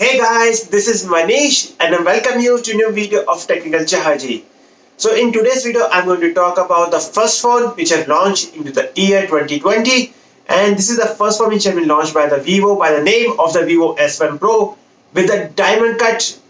Hey guys, this is Manish and I welcome you to a new video of Technical Chaharji. So in today's video, I'm going to talk about the first phone which I've launched into the year 2020, and this is the first phone which has been launched by the Vivo by the name of the Vivo S1 Pro with the diamond cut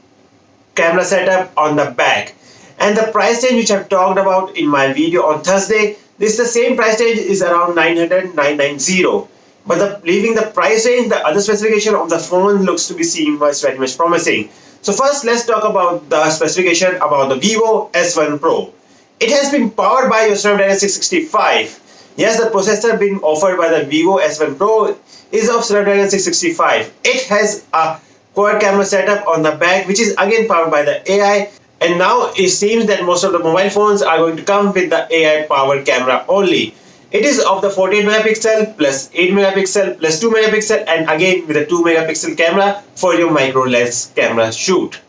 camera setup on the back. And the price range which I've talked about in my video on Thursday, this is the same price range is around 990. But leaving the price range, the other specification of the phone looks to be seen was very much promising. So first, let's talk about the specification about the Vivo S1 Pro. It has been powered by your Snapdragon 665. Yes, the processor being offered by the Vivo S1 Pro is of Snapdragon 665. It has a quad camera setup on the back, which is again powered by the AI. And now it seems that most of the mobile phones are going to come with the AI powered camera only. It is of the 14 megapixel plus 8 megapixel plus 2 megapixel and again with a 2 megapixel camera for your micro lens camera shoot.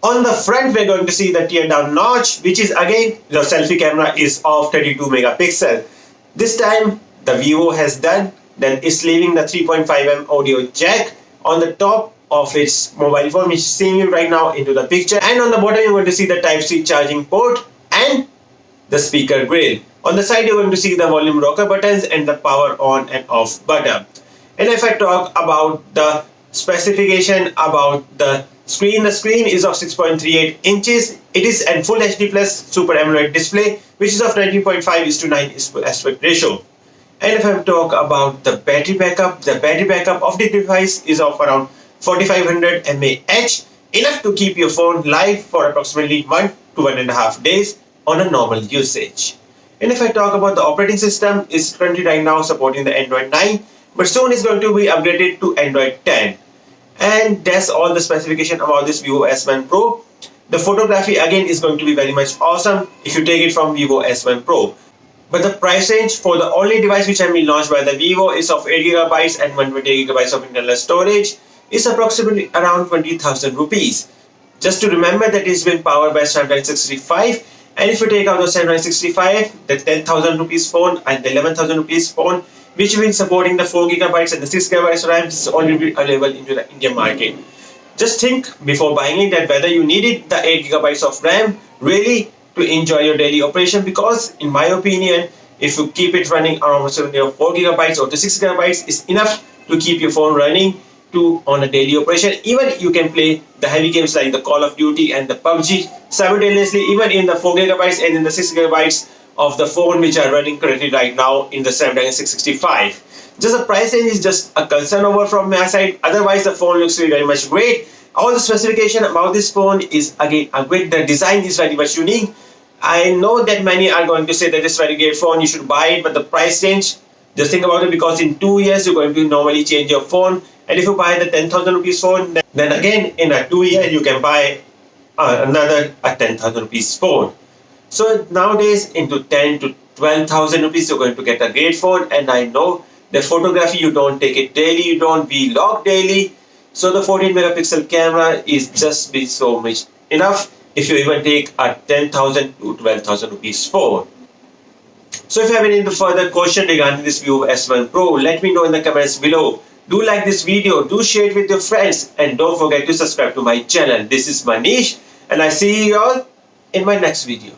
On the front, we're going to see the teardrop notch, which is again the selfie camera is of 32 megapixel. This time the Vivo has done, then it's leaving the 3.5mm audio jack on the top of its mobile phone, which is seeing you right now into the picture, and on the bottom you're going to see the Type-C charging port and the speaker grill. On the side you're going to see the volume rocker buttons and the power on and off button. And if I talk about the specification about the screen is of 6.38 inches. It is a full HD plus Super AMOLED display, which is of 19.5:9 aspect ratio. And if I talk about the battery backup of the device is of around 4500 mAh, enough to keep your phone live for approximately 1 to 1.5 days on a normal usage. And if I talk about the operating system, is currently right now supporting the Android 9, but soon it's going to be upgraded to Android 10. And that's all the specification about this Vivo S1 Pro. The photography again is going to be very much awesome if you take it from Vivo S1 Pro. But the price range for the only device which has been launched by the Vivo is of 8GB and 128GB of internal storage is approximately around 20,000 rupees. Just to remember that it's been powered by Snapdragon 665. And if you take out the 765, the 10,000 rupees phone and the 11,000 rupees phone, which will be supporting the 4GB and the 6GB RAM, is only available in the Indian market. Just think before buying it that whether you needed the 8GB of RAM really to enjoy your daily operation, because in my opinion, if you keep it running around 4GB or to 6GB is enough to keep your phone running on a daily operation. Even you can play the heavy games like the Call of Duty and the PUBG simultaneously, even in the 4GB and in the 6GB of the phone which are running currently right now in the Snapdragon 665. Just the price range is just a concern over from my side. Otherwise the phone looks very much great. All the specification about this phone is again a great. The design is very much unique. I know that many are going to say that it's very great phone, you should buy it, but the price range, just think about it, because in 2 years you're going to normally change your phone. And if you buy the 10,000 rupees phone, then again in a 2 year you can buy another 10,000 rupees phone. So nowadays into 10 to 12,000 rupees you're going to get a great phone. And I know the photography, you don't take it daily, you don't vlog daily. So the 14 megapixel camera is just be so much enough if you even take a 10,000 to 12,000 rupees phone. So if you have any further question regarding this Vivo S1 Pro, let me know in the comments below. Do like this video, do share it with your friends, and don't forget to subscribe to my channel. This is Manish and I see you all in my next video.